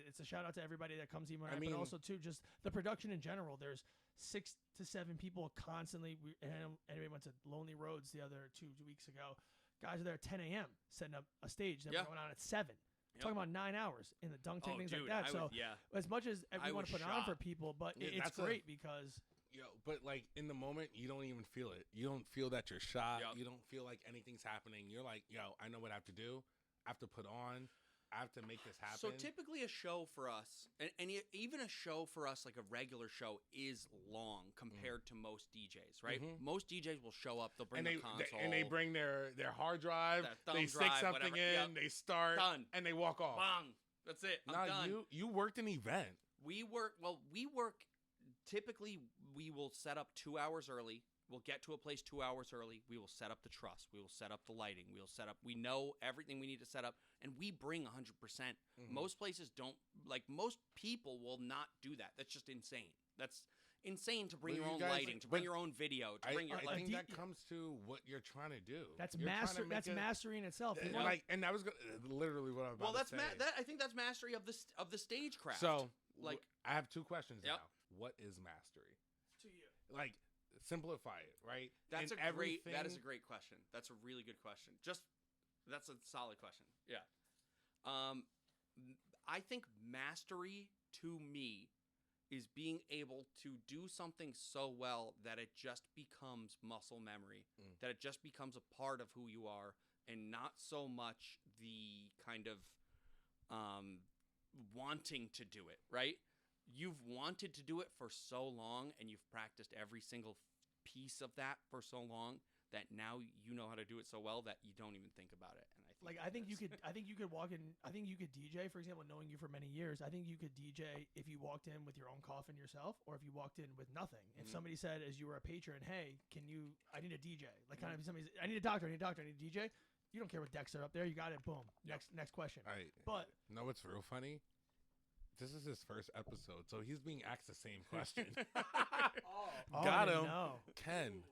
it's a shout out to everybody that comes Emo Night, but also too just the production in general. There's 6 to 7 people constantly. Anybody went to Lonely Roads the other 2 weeks ago. Guys are there at 10 a.m. setting up a stage that went on at 7. Talking about 9 hours in the dunk tank, things like that. As much as we want to put it on for people, but it's great because. But like in the moment, you don't even feel it. You don't feel that you're shot. Yep. You don't feel like anything's happening. You're like, I know what I have to do. I have to put on. I have to make this happen. So typically a show for us, and even a show for us, like a regular show, is long compared to most DJs, right? Mm-hmm. Most DJs will show up, they'll bring a console. And they bring their hard drive, they stick something in, they start, and they walk off. Bang! That's it, I'm done. You worked an event. We work, typically we will set up 2 hours early. We'll get to a place 2 hours early. We will set up the truss. We will set up the lighting. We know everything we need to set up, and we bring 100%. Mm-hmm. Most places don't, most people will not do that. That's just insane. That's insane to bring your own lighting, to bring your own video, to bring your. I think that comes to what you're trying to do. That's mastery in itself. And that was literally what I was about to say. I think that's mastery of the stagecraft. So, I have 2 questions now. What is mastery to you? Simplify it, right? That is a great question. That's a really good question. That's a solid question. Yeah. I think mastery to me is being able to do something so well that it just becomes muscle memory, that it just becomes a part of who you are, and not so much the kind of wanting to do it, right? You've wanted to do it for so long, and you've practiced every single piece of that for so long that now you know how to do it so well that you don't even think about it. And I think you could walk in. I think you could DJ, for example, knowing you for many years. I think you could DJ if you walked in with your own coffin yourself, or if you walked in with nothing. If somebody said, as you were a patron, "Hey, I need a DJ." Kind of somebody's, I need a doctor. I need a DJ. You don't care what decks are up there. You got it. Boom. Next question. But what's real funny? This is his first episode, so he's being asked the same question. Got him. No. Ken,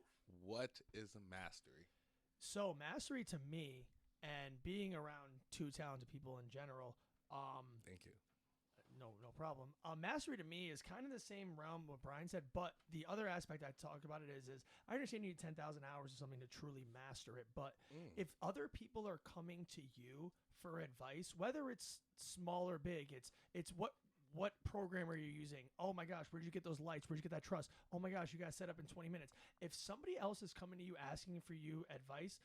what is mastery? So mastery to me, and being around 2 talented people in general. Thank you. No problem. Mastery to me is kind of the same realm what Brian said, but the other aspect I talk about it is I understand you need 10,000 hours or something to truly master it, but if other people are coming to you for advice, whether it's small or big, it's what program are you using? Oh my gosh, where'd you get those lights? Where'd you get that truss? Oh my gosh, you got set up in 20 minutes. If somebody else is coming to you asking for you advice,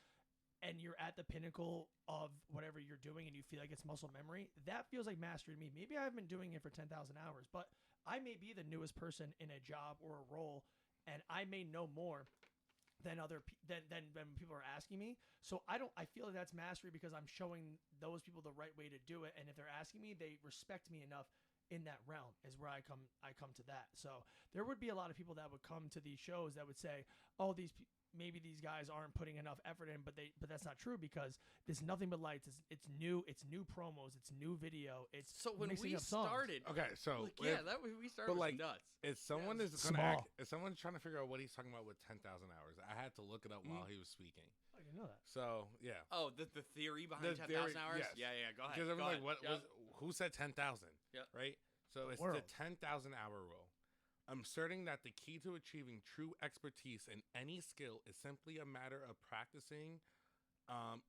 and you're at the pinnacle of whatever you're doing and you feel like it's muscle memory, that feels like mastery to me. Maybe I haven't been doing it for 10,000 hours, but I may be the newest person in a job or a role, and I may know more than when people are asking me. So I feel like that's mastery because I'm showing those people the right way to do it, and if they're asking me, they respect me enough in that realm is where I come to that. So there would be a lot of people that would come to these shows that would say, oh, maybe these guys aren't putting enough effort in, but that's not true because there's nothing but lights. It's new promos, it's new video. So when we started, okay, so we started with nuts. If someone is gonna if someone's trying to figure out what he's talking about with 10,000 hours, I had to look it up while he was speaking. I didn't know that. So yeah. Oh, the theory behind 10,000 hours. Yes. Yeah. Go ahead. Because everyone's like, who said 10,000? Yeah. Right. So it's the 10,000 hour rule. I'm asserting that the key to achieving true expertise in any skill is simply a matter of practicing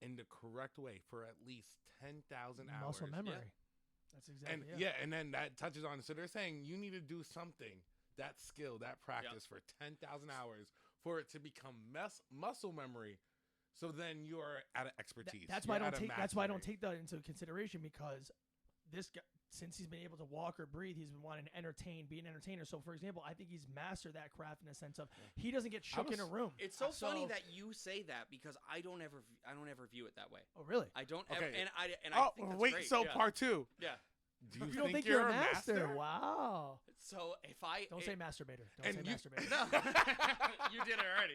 in the correct way for at least 10,000 hours. Muscle memory. That's exactly it. And then that touches on. So they're saying you need to do something, that skill, that practice for 10,000 hours for it to become muscle memory. So then you are at an expertise. That's why I don't take that into consideration because this guy, since he's been able to walk or breathe, he's been wanting to be an entertainer. So, for example, I think he's mastered that craft in a sense of he doesn't get shook in a room. It's so funny that you say that because I don't ever view it that way. Oh, really? I don't ever, and I think that's wait, great. So part 2. Yeah. Do you don't think you're a master? Wow. So if I don't say masturbator. Don't say masturbator. No, you did it already.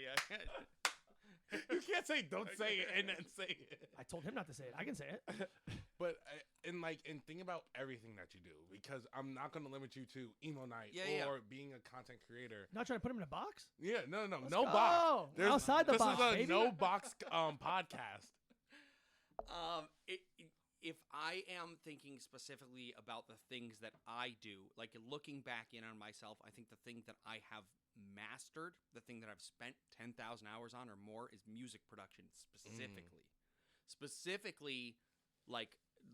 You can't say don't say it and then say it. I told him not to say it. I can say it. But and think about everything that you do because I'm not going to limit you to Emo Night or being a content creator. Not trying to put him in a box? Yeah, no box. Outside the box, This is a baby. no box podcast. if I am thinking specifically about the things that I do, like looking back in on myself, I think the thing that I have mastered, the thing that I've spent 10,000 hours on or more is music production specifically. Specifically, like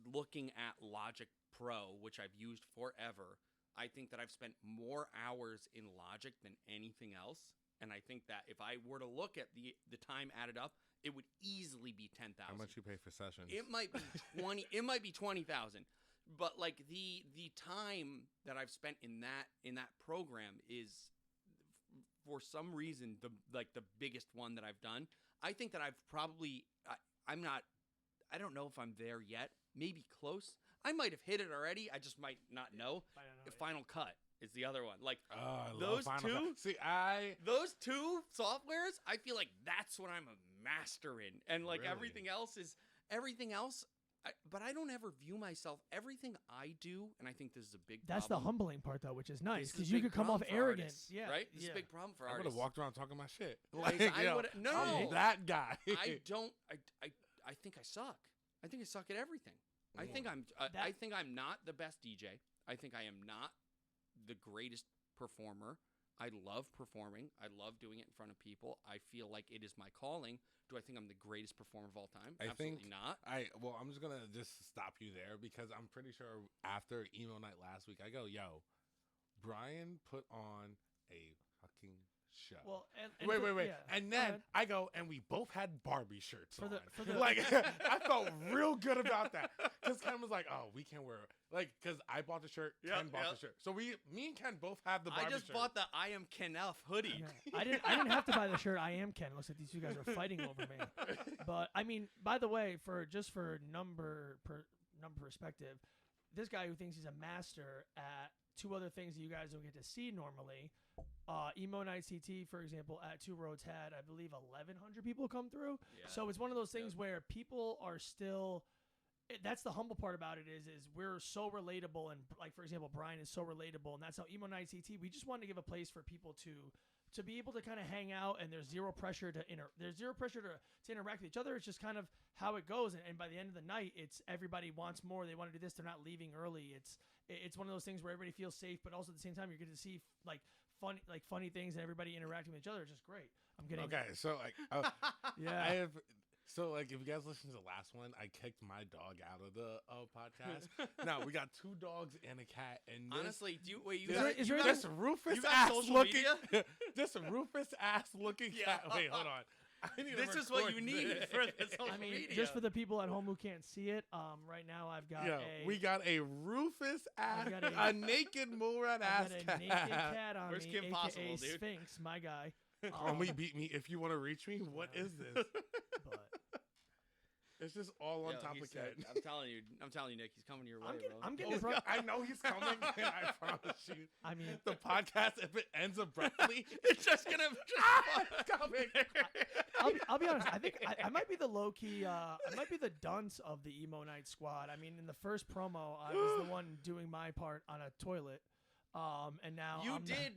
looking at Logic Pro, which I've used forever, I think that I've spent more hours in Logic than anything else. And I think that if I were to look at the time added up, it would easily be 10,000. How much you pay for sessions? It might be 20. It might be 20,000. But like the time that I've spent in that program is, for some reason, the biggest one that I've done. I think that I've probably I don't know if I'm there yet. Maybe close. I might have hit it already. I just might not know. Final Cut is the other one. Like those two. See, those two softwares, I feel like that's what I'm a master in, and like everything else. But I don't ever view myself. Everything I do, and I think this is a big. That's problem. the humbling part, though, which is nice because you could come off arrogant. Yeah, right. This is a big problem for artists. I would have walked around talking my shit. Like, I'm that guy. I don't. I think I suck. I think I suck at everything. I think I'm not the best DJ. I think I am not the greatest performer. I love performing. I love doing it in front of people. I feel like it is my calling. Do I think I'm the greatest performer of all time? Absolutely not. I'm just gonna stop you there because I'm pretty sure after Emo Night last week, I go, yo, Brian put on a fucking show. Well, wait. Yeah. And then I go, and we both had Barbie shirts on. Like, I felt real good about that. Because Ken was like, oh, we can wear it. Like, because I bought the shirt, Ken bought the shirt. So me and Ken both have the Barbie shirt. I just bought the I Am Kenneth hoodie. Yeah. I didn't have to buy the shirt. I am Ken. Looks like these two guys are fighting over me. But, I mean, by the way, for number perspective, this guy who thinks he's a master at two other things that you guys don't get to see normally. Emo Night CT, for example, at Two Roads had, I believe, 1,100 people come through. Yeah. So it's one of those things where people are still. That's the humble part about it is we're so relatable, and like for example, Brian is so relatable, and that's how Emo Night CT. We just wanted to give a place for people to be able to kind of hang out, and there's zero pressure to interact with each other. It's just kind of how it goes, and by the end of the night, it's everybody wants more. They want to do this. They're not leaving early. It's one of those things where everybody feels safe, but also at the same time, you're going to see funny things and everybody interacting with each other. It's just great. I'm getting so like yeah. I have. So, like, if you guys listen to the last one, I kicked my dog out of the podcast. Now, we got 2 dogs and a cat. And honestly, this Rufus-ass looking this Rufus-ass looking cat. Wait, hold on. This is what you need for the social media. Just for the people at home who can't see it, right now I've got we got a Rufus-ass, a naked mole-rat-ass cat. A naked cat on Where's me, Kim Possible, AKA dude? Sphinx, my guy. Call me, beat me if you want to reach me. What is this? But it's just all on top of Ken. I'm telling you, Nick, he's coming your way. I'm getting I know he's coming. I promise you. I mean, the podcast, if it ends abruptly, it's just gonna coming. I'll be honest. I think I might be the low key. I might be the dunce of the Emo Night squad. I mean, in the first promo, I was the one doing my part on a toilet. And now you did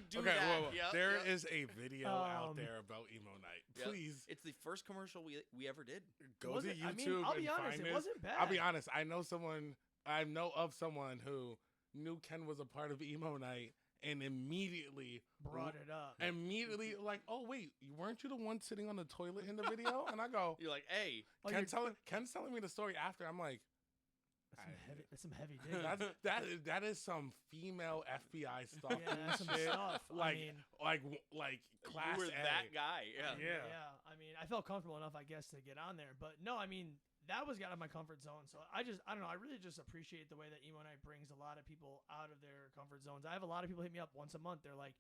do that. Whoa. Yep, there is a video out there about Emo Night. Please, it's the first commercial we ever did. Go to YouTube. I'll be and honest, find it wasn't bad. I'll be honest. I know of someone who knew Ken was a part of Emo Night and immediately brought it up. Immediately, like, oh wait, weren't you the one sitting on the toilet in the video? And I go, you're like, hey, Ken's telling me the story after. I'm like. That's some heavy digging. That is some female FBI stuff. Yeah, that's some stuff. Like class you were A. that guy. Yeah. I mean, I felt comfortable enough, I guess, to get on there. But no, I mean, that was out of my comfort zone. So I don't know. I really just appreciate the way that Emo Night brings a lot of people out of their comfort zones. I have a lot of people hit me up once a month. They're like,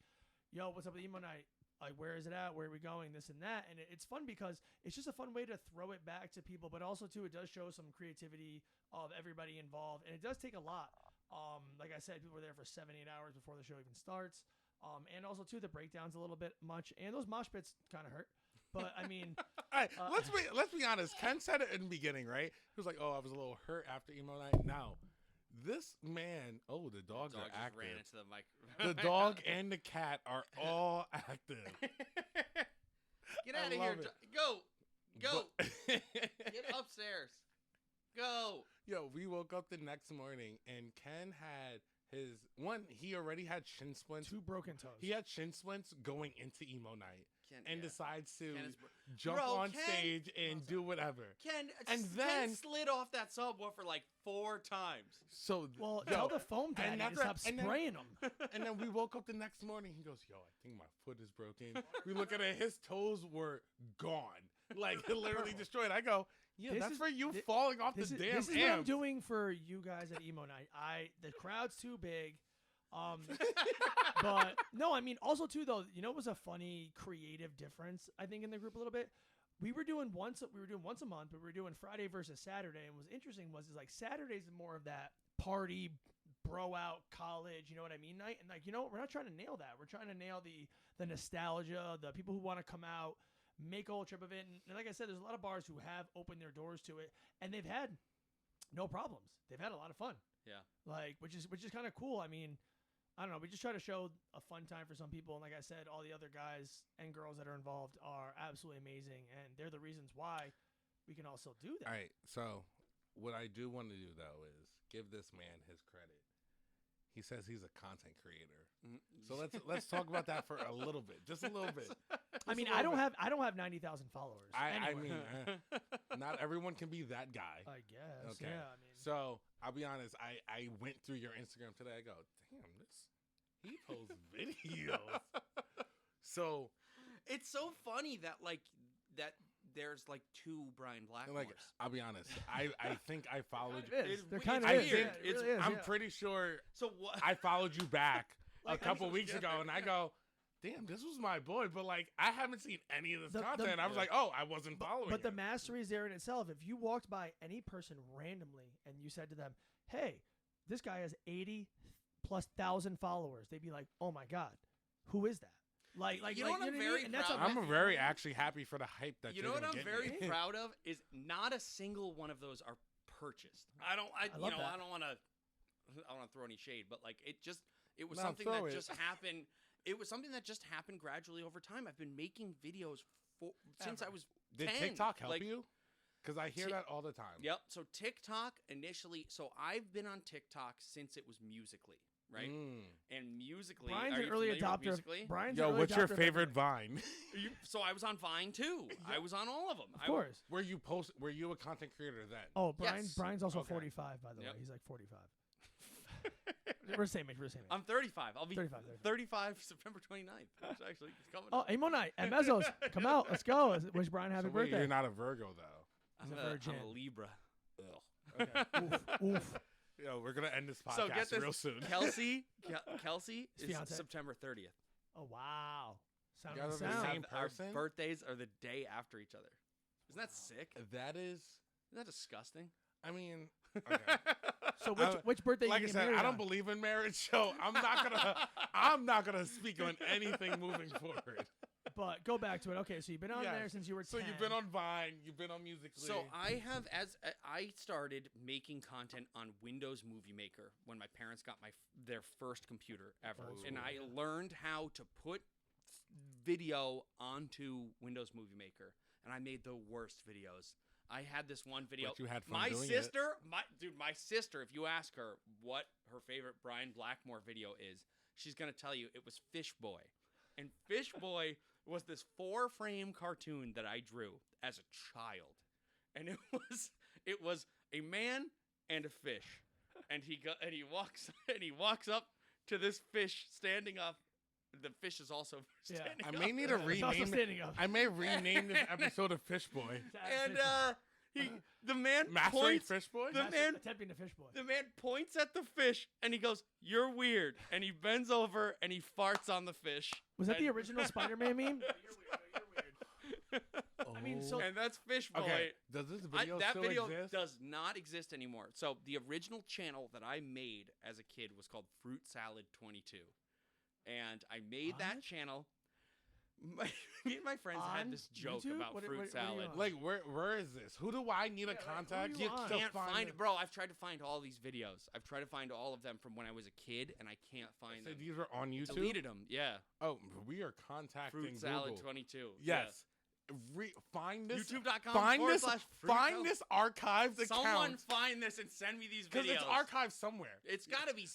yo, what's up with Emo Night? Like, where is it at? Where are we going? This and that. And it's fun because it's just a fun way to throw it back to people. But also, too, it does show some creativity of everybody involved. And it does take a lot. Like I said, people were there for 7-8 hours before the show even starts. And also, too, the breakdown's a little bit much. And those mosh pits kind of hurt. But, I mean... All right, let's be honest. Ken said it in the beginning, right? He was like, oh, I was a little hurt after Emo Night. Now... This man, the dogs are active. Ran into the mic. The dog and the cat are all active. Get out of here. Go. Get upstairs. Go. Yo, we woke up the next morning and Ken had he already had shin splints. 2 broken toes. He had shin splints going into Emo Night. And decides to Ken on stage and do whatever. Ken slid off that subwoofer like 4 times. So tell the foam daddy to stop spraying them. And then we woke up the next morning. He goes, "Yo, I think my foot is broken." We look at it. His toes were gone, like literally destroyed. I go, "Yeah, that's for you falling off the damn amp." This is what I'm doing for you guys at Emo Night. The crowd's too big. But no, I mean, also too though, you know, it was a funny creative difference I think in the group a little bit. We were doing once a month, but we were doing Friday versus Saturday. And what's interesting was like Saturdays is more of that party, bro out college, you know what I mean, night. And like, you know, we're not trying to nail that. We're trying to nail the nostalgia, the people who want to come out, make a whole trip of it. And like I said, there's a lot of bars who have opened their doors to it, and they've had no problems. They've had a lot of fun. Yeah. Like, which is kind of cool. I mean, I don't know. We just try to show a fun time for some people. And like I said, all the other guys and girls that are involved are absolutely amazing. And they're the reasons why we can also do that. All right. So what I do want to do, though, is give this man his credit. He says he's a content creator. So let's talk about that for a little bit. Just a little bit. I mean, I don't have 90,000 followers. I mean, not everyone can be that guy. I guess. Okay. Yeah. I mean, so I'll be honest. I went through your Instagram today. I go, damn, he posts videos. So it's so funny that there's like 2 Brian Blackmores. Like, I'll be honest. I think I followed you. They're kind of weird. I'm pretty sure. So what? I followed you back a couple weeks ago, and I go, damn, this was my boy. But like, I haven't seen any of this content. I was like, oh, I wasn't following. But the mastery is there in itself. If you walked by any person randomly and you said to them, "Hey, this guy has 80,000+ followers," they'd be like, "Oh my god, who is that?" Like you know what I'm very proud of? I'm very actually happy for the hype that you know what I'm very proud of is not a single one of those are purchased. I don't want to throw any shade, but like it was something that just happened. It was something that just happened gradually over time. I've been making videos since I was 10. Did TikTok help you? Because I hear that all the time. Yep. So TikTok initially. So I've been on TikTok since it was Musical.ly. Right, and Musical.ly. Brian's an early adopter. What's your favorite Vine? So I was on Vine too. I was on all of them. Of course. Were you a content creator then? Oh, Brian's also 45, by the way. He's like 45. We're the same age. I'm 35. I'll be 35 September 29th. It's actually coming. Oh, Emo Night at Mezzo's. Come out. Let's go. Wish Brian happy birthday. You're not a Virgo though. I'm a virgin. I'm a Libra. Okay. Oof. Yo, we're gonna end this podcast so get this, real soon. Kelsey is fiance. September 30th. Oh wow! Sound the same person. Our birthdays are the day after each other. Isn't that sick? Isn't that disgusting? I mean, okay. So which birthday? Like you I said, I don't on? believe in marriage, so I'm not gonna speak on anything moving forward. But go back to it. Okay, so you've been on there since you were 10. So you've been on Vine, you've been on Musical.ly. So I have, I started making content on Windows Movie Maker when my parents got their first computer ever. And I learned how to put video onto Windows Movie Maker. And I made the worst videos. I had this one video. But you had fun my doing sister, my sister, if you ask her what her favorite Brian Blackmore video is, she's going to tell you it was Fish Boy. And Fish Boy was this 4-frame cartoon that I drew as a child, and it was a man and a fish, and he walks up to this fish standing up. The fish is also standing up. I may need to rename. I may rename this episode of Fish Boy. And the man Mastering points. Fish Boy. Attempting to Fish Boy. The man points at the fish and he goes, "You're weird," and he bends over and he farts on the fish. Was that the original Spider-Man meme? You're weird. I mean, and that's Fish Boy. Okay. Does this video that still video exist? does not exist anymore. So the original channel that I made as a kid was called Fruit Salad 22, and I made that channel. Me and my friends had this joke about fruit salad. Like, where is this? Who do I need to contact? You can't find it. Bro, I've tried to find all these videos. I've tried to find all of them from when I was a kid, and I can't find them. These are on YouTube? Deleted them, yeah. Oh, we are contacting Fruit Salad Google. 22. Yes. find this. YouTube.com Find this. /free Find code. this archived account. Someone find this and send me these videos. Because it's archived somewhere. It's got to be